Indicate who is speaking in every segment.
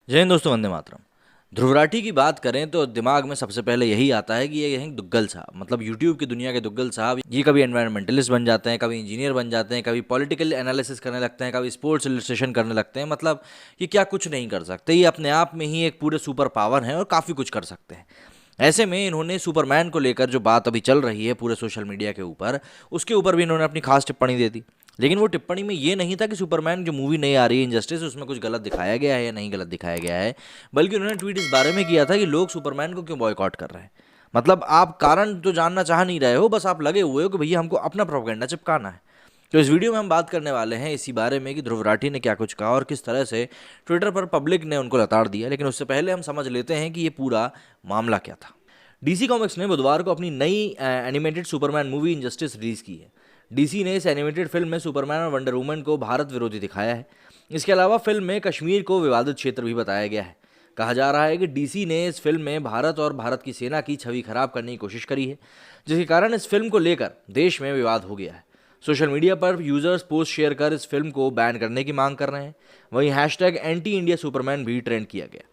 Speaker 1: जय हिंद दोस्तों, वंदे मातरम। ध्रुव राठी की बात करें तो दिमाग में सबसे पहले यही आता है कि ये हैं दुग्गल साहब, मतलब यूट्यूब की दुनिया के दुग्गल साहब। ये कभी एनवायरमेंटलिस्ट बन जाते हैं, कभी इंजीनियर बन जाते हैं, कभी पॉलिटिकल एनालिसिस करने लगते हैं, कभी स्पोर्ट्स इलस्ट्रेशन करने लगते हैं। मतलब ये क्या कुछ नहीं कर सकते, ये अपने आप में ही एक पूरे सुपर पावर हैं और काफ़ी कुछ कर सकते हैं। ऐसे में इन्होंने सुपरमैन को लेकर जो बात अभी चल रही है पूरे सोशल मीडिया के ऊपर, उसके ऊपर भी इन्होंने अपनी खास टिप्पणी दे दी। लेकिन वो टिप्पणी में ये नहीं था कि सुपरमैन जो मूवी नई आ रही है इनजस्टिस, उसमें कुछ गलत दिखाया गया है या नहीं गलत दिखाया गया है, बल्कि उन्होंने ट्वीट इस बारे में किया था कि लोग सुपरमैन को क्यों बॉयकॉट कर रहे हैं। मतलब आप कारण तो जानना चाह नहीं रहे हो, बस आप लगे हुए हो कि भैया हमको अपना प्रोपेगेंडा चिपकाना है। तो इस वीडियो में हम बात करने वाले हैं इसी बारे में कि ध्रुव राठी ने क्या कुछ कहा और किस तरह से ट्विटर पर पब्लिक ने उनको लताड़ दिया। लेकिन उससे पहले हम समझ लेते हैं कि ये पूरा मामला क्या था। डीसी कॉमिक्स ने बुधवार को अपनी नई animated Superman movie injustice release की है। डीसी ने इस एनिमेटेड फिल्म में सुपरमैन और वंडर वुमन को भारत विरोधी दिखाया है। इसके अलावा फिल्म में कश्मीर को विवादित क्षेत्र भी बताया गया है। कहा जा रहा है कि डीसी ने इस फिल्म में भारत और भारत की सेना की छवि खराब करने की कोशिश करी है, जिसके कारण इस फिल्म को लेकर देश में विवाद हो गया है। सोशल मीडिया पर यूजर्स पोस्ट शेयर कर इस फिल्म को बैन करने की मांग कर रहे हैं। वहीं हैशटैग एंटी इंडिया सुपरमैन भी ट्रेंड किया गया।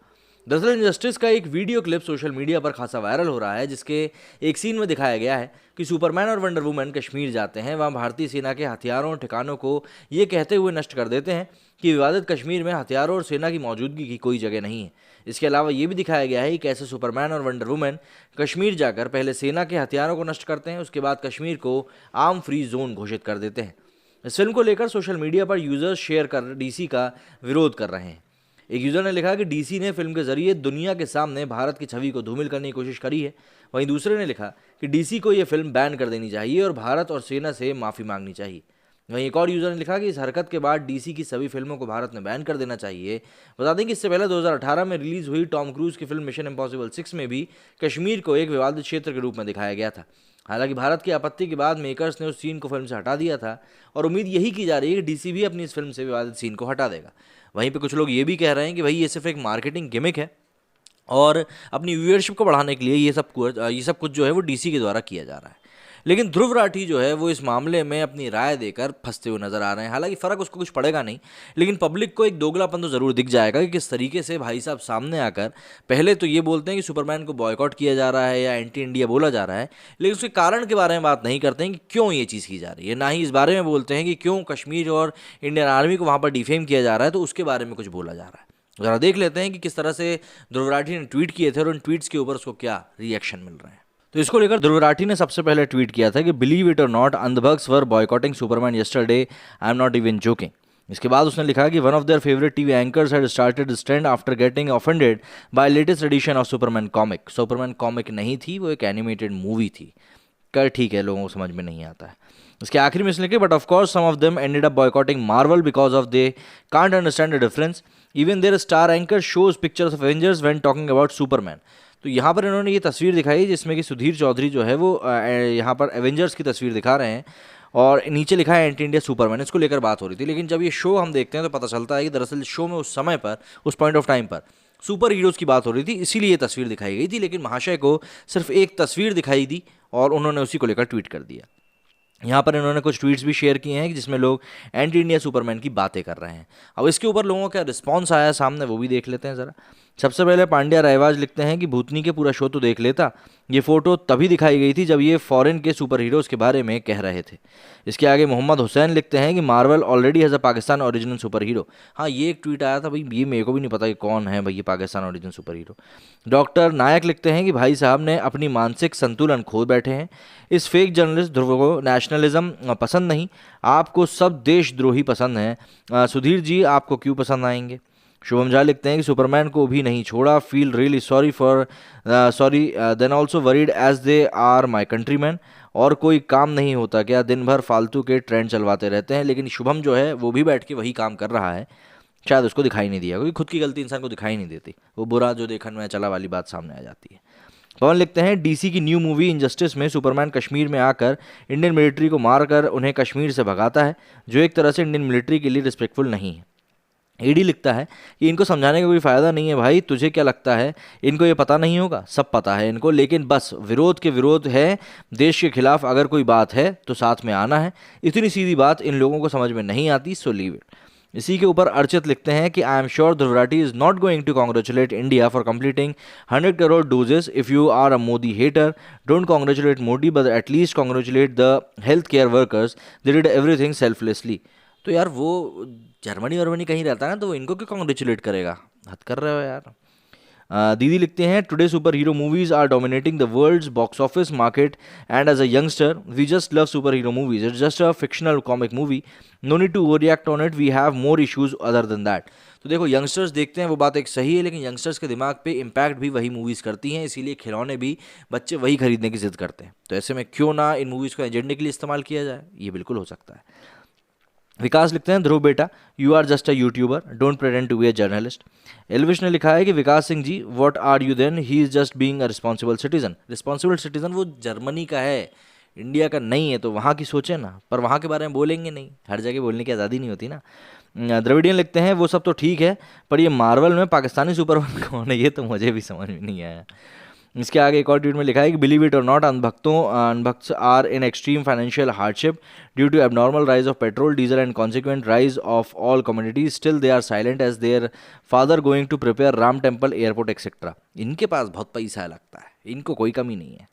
Speaker 1: दरअसल इनजस्टिस का एक वीडियो क्लिप सोशल मीडिया पर खासा वायरल हो रहा है, जिसके एक सीन में दिखाया गया है कि सुपरमैन और वंडर वुमन कश्मीर जाते हैं। वहाँ भारतीय सेना के हथियारों और ठिकानों को ये कहते हुए नष्ट कर देते हैं कि विवादित कश्मीर में हथियारों और सेना की मौजूदगी की कोई जगह नहीं है। इसके अलावा ये भी दिखाया गया है कि कैसे सुपरमैन और वंडर वुमन कश्मीर जाकर पहले सेना के हथियारों को नष्ट करते हैं, उसके बाद कश्मीर को आर्म फ्री जोन घोषित कर देते हैं। इस फिल्म को लेकर सोशल मीडिया पर यूजर्स शेयर कर डीसी का विरोध कर रहे हैं। एक यूजर ने लिखा कि डीसी ने फिल्म के जरिए दुनिया के सामने भारत की छवि को धूमिल करने की कोशिश करी है। वहीं दूसरे ने लिखा कि डीसी को यह फिल्म बैन कर देनी चाहिए और भारत और सेना से माफ़ी मांगनी चाहिए। वहीं एक और यूजर ने लिखा कि इस हरकत के बाद डीसी की सभी फिल्मों को भारत में बैन कर देना चाहिए। बता दें कि इससे पहले 2018 में रिलीज हुई टॉम क्रूज की फिल्म मिशन इम्पॉसिबल 6 में भी कश्मीर को एक विवादित क्षेत्र के रूप में दिखाया गया था। हालांकि भारत की आपत्ति के बाद मेकर्स ने उस सीन को फिल्म से हटा दिया था और उम्मीद यही की जा रही है कि डीसी भी अपनी इस फिल्म से विवादित सीन को हटा देगा। वहीं पे कुछ लोग ये भी कह रहे हैं कि भाई ये सिर्फ एक मार्केटिंग गिमिक है और अपनी व्यूअरशिप को बढ़ाने के लिए ये सब कुछ जो है वो डीसी के द्वारा किया जा रहा है। लेकिन ध्रुव राठी जो है वो इस मामले में अपनी राय देकर फंसते हुए नजर आ रहे हैं। हालांकि फ़र्क उसको कुछ पड़ेगा नहीं, लेकिन पब्लिक को एक दोगलापन तो ज़रूर दिख जाएगा कि किस तरीके से भाई साहब सामने आकर पहले तो ये बोलते हैं कि सुपरमैन को बॉयकॉट किया जा रहा है या एंटी इंडिया बोला जा रहा है, लेकिन उसके कारण के बारे में बात नहीं करते हैं कि क्यों ये चीज़ की जा रही है। ना ही इस बारे में बोलते हैं कि क्यों कश्मीर और इंडियन आर्मी को वहाँ पर डिफेम किया जा रहा है, तो उसके बारे में कुछ बोला जा रहा है। ज़रा देख लेते हैं कि किस तरह से ध्रुव राठी ने ट्वीट किए थे और उन ट्वीट्स के ऊपर उसको क्या रिएक्शन मिल रहे हैं। तो इसको लेकर ध्रुव राठी ने सबसे पहले ट्वीट किया था कि बिलीव इट और नॉट, अंधभक्स were boycotting Superman yesterday, I am not even joking. इसके बाद उसने लिखा कि one of their favourite TV anchors had started this trend after getting offended by latest edition of Superman comic. Superman comic नहीं थी, वो एक एनिमेटेड मूवी थी। कर ठीक है, लोगों को समझ में नहीं आता है। इसके आखिरी में इसने लिखे but of course some of them ended up boycotting Marvel because of they can't understand the difference. Even their star anchor shows pictures of Avengers when talking about Superman. तो यहाँ पर इन्होंने ये तस्वीर दिखाई जिसमें कि सुधीर चौधरी जो है वो यहाँ पर एवेंजर्स की तस्वीर दिखा रहे हैं और नीचे लिखा है एंटी इंडिया सुपरमैन। इसको लेकर बात हो रही थी, लेकिन जब ये शो हम देखते हैं तो पता चलता है कि दरअसल शो में उस समय पर, उस पॉइंट ऑफ टाइम पर सुपर हीरोज़ की बात हो रही थी, इसीलिए ये तस्वीर दिखाई गई थी। लेकिन महाशय को सिर्फ एक तस्वीर दिखाई दी और उन्होंने उसी को लेकर ट्वीट कर दिया। यहाँ पर इन्होंने कुछ ट्वीट्स भी शेयर किए हैं जिसमें लोग एंटी इंडिया सुपरमैन की बातें कर रहे हैं। अब इसके ऊपर लोगों का रिस्पॉन्स आया सामने, वो भी देख लेते हैं ज़रा। सबसे पहले पांड्या रायवाज लिखते हैं कि भूतनी के पूरा शो तो देख लेता, ये फ़ोटो तभी दिखाई गई थी जब ये फॉरेन के सुपर हीरोज़ के बारे में कह रहे थे। इसके आगे मोहम्मद हुसैन लिखते हैं कि Marvel already has a Pakistan original super hero. हाँ, ये एक ट्वीट आया था भाई, ये मेरे को भी नहीं पता कि कौन है भाई ये Pakistan original super hero. Doctor Nayak लिखते हैं कि भाई साहब ने अपनी मानसिक संतुलन खो बैठे हैं। इस फेक जर्नलिस्ट ध्रुव को नेशनलिज्म पसंद नहीं, आपको सब देशद्रोही पसंद हैं। सुधीर जी आपको क्यों पसंद आएंगे। शुभम झा लिखते हैं कि सुपरमैन को भी नहीं छोड़ा, feel really sorry then also worried as they are my countryman. और कोई काम नहीं होता क्या, दिन भर फालतू के ट्रेंड चलवाते रहते हैं। लेकिन शुभम जो है वो भी बैठ के वही काम कर रहा है, शायद उसको दिखाई नहीं दिया, क्योंकि खुद की गलती इंसान को दिखाई नहीं देती, वो बुरा जो देखन में चला वाली बात सामने आ जाती है। पवन लिखते हैं डीसी की न्यू मूवी इनजस्टिस में सुपरमैन कश्मीर में आकर इंडियन मिलिट्री को मारकर उन्हें कश्मीर से भगाता है, जो एक तरह से इंडियन मिलिट्री के लिए रिस्पेक्टफुल नहीं है। ईडी लिखता है कि इनको समझाने का कोई फ़ायदा नहीं है भाई, तुझे क्या लगता है इनको ये पता नहीं होगा, सब पता है इनको, लेकिन बस विरोध के विरोध है, देश के खिलाफ अगर कोई बात है तो साथ में आना है। इतनी सीधी बात इन लोगों को समझ में नहीं आती, सो लीव इट। इसी के ऊपर अर्चित लिखते हैं कि I am sure ध्रुवराठी is not going to congratulate India for completing 100 crore doses. If you are a Modi hater, don't congratulate Modi but at least congratulate the health care workers, they did everything selflessly. तो यार वो Germany वर्मनी कहीं रहता है ना, तो वो इनको क्यों कॉन्ग्रेचुलेट करेगा? हद कर रहे हो यार. दीदी लिखते हैं today super hero movies are dominating the world's box office market and as a youngster we just love super hero movies. It's just a fictional comic movie, no need to over react on it, we have more issues other than that. तो देखो youngsters देखते हैं, वो बात एक सही है, लेकिन यंगस्टर्स के दिमाग पे इम्पैक्ट भी वही मूवीज़ करती हैं, इसीलिए खिलौने भी बच्चे वही खरीदने की जिद करते हैं. तो ऐसे में क्यों ना इन मूवीज़ को एजेंडे के लिए इस्तेमाल किया जाए, ये बिल्कुल हो सकता है. विकास लिखते हैं ध्रुव बेटा you are just a YouTuber, don't pretend to be a journalist. Elvish ने लिखा है कि Vikas Singh ji what are you then, he is just being a responsible citizen. Responsible citizen वो जर्मनी का है, इंडिया का नहीं है, तो वहाँ की सोचे ना, पर वहाँ के बारे में बोलेंगे नहीं, हर जगह बोलने की आज़ादी नहीं होती ना. द्रविडियन लिखते हैं वो सब तो ठीक है, पर ये मार्वल में पाकिस्तानी सुपरमैन कौन है, ये तो मुझे भी समझ में नहीं आया. इसके आगे एक और ट्वीट में लिखा है कि बिलीव इट और नॉट, अनभक्त्स are in extreme financial hardship due to abnormal rise of petrol diesel and consequent rise of all communities, still they are silent as their father going to prepare Ram temple airport etcetera. इनके पास बहुत पैसा है लगता है, इनको कोई कमी नहीं है.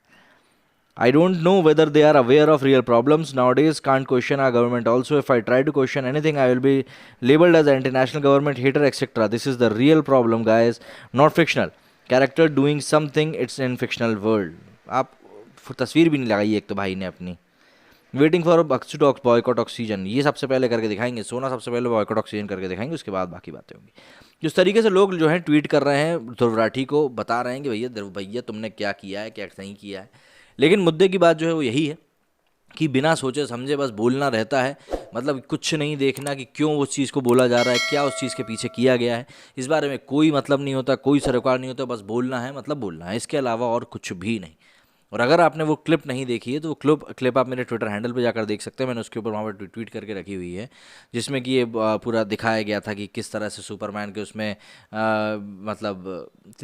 Speaker 1: I don't know whether they are aware of real problems nowadays. Can't question our government also. If I try to question anything, I will be labeled as an international government hater, etc. This is the real problem, guys. Not fictional. Character doing something, it's in fictional world. आप तस्वीर भी नहीं लगाई एक तो भाई ने अपनी. वेटिंग फॉर ऑक्सीटॉक्स बॉयकॉट ऑक्सीजन, ये सबसे पहले करके दिखाएंगे. सोना सबसे पहले बॉयकॉट ऑक्सीजन करके दिखाएंगे, उसके बाद बाकी बातें होंगी. जिस तरीके से लोग जो हैं ट्वीट कर रहे हैं ध्रुव राठी को, बता रहे हैं कि भैया तुमने क्या किया है, क्या नहीं किया है, लेकिन मुद्दे की बात जो है वो यही है कि बिना सोचे समझे बस बोलना रहता है. मतलब कुछ नहीं देखना कि क्यों उस चीज़ को बोला जा रहा है, क्या उस चीज़ के पीछे किया गया है, इस बारे में कोई मतलब नहीं होता, कोई सरोकार नहीं होता, बस बोलना है, मतलब बोलना है, इसके अलावा और कुछ भी नहीं. और अगर आपने वो क्लिप नहीं देखी है तो वो क्लिप आप मेरे ट्विटर हैंडल पे जाकर देख सकते हैं. मैंने उसके ऊपर वहाँ पर ट्वीट करके रखी हुई है, जिसमें कि ये पूरा दिखाया गया था कि किस तरह से सुपरमैन के उसमें मतलब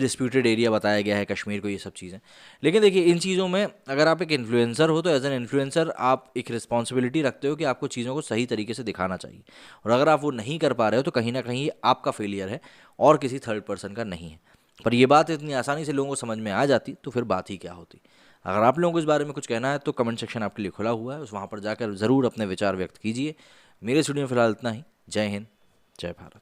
Speaker 1: डिस्प्यूटेड एरिया बताया गया है कश्मीर को, ये सब चीज़ें. लेकिन देखिए इन चीज़ों में अगर आप एक इन्फ्लुएंसर हो तो एज एन इन्फ्लुएंसर आप एक रिस्पॉन्सिबिलिटी रखते हो कि आपको चीज़ों को सही तरीके से दिखाना चाहिए. और अगर आप वो नहीं कर पा रहे हो तो कहीं ना कहीं आपका फेलियर है और किसी थर्ड पर्सन का नहीं है. पर ये बात इतनी आसानी से लोगों को समझ में आ जाती तो फिर बात ही क्या होती. अगर आप लोगों को इस बारे में कुछ कहना है तो कमेंट सेक्शन आपके लिए खुला हुआ है, उस वहाँ पर जाकर ज़रूर अपने विचार व्यक्त कीजिए. मेरे स्टूडियो में फ़िलहाल इतना ही. जय हिंद, जय भारत.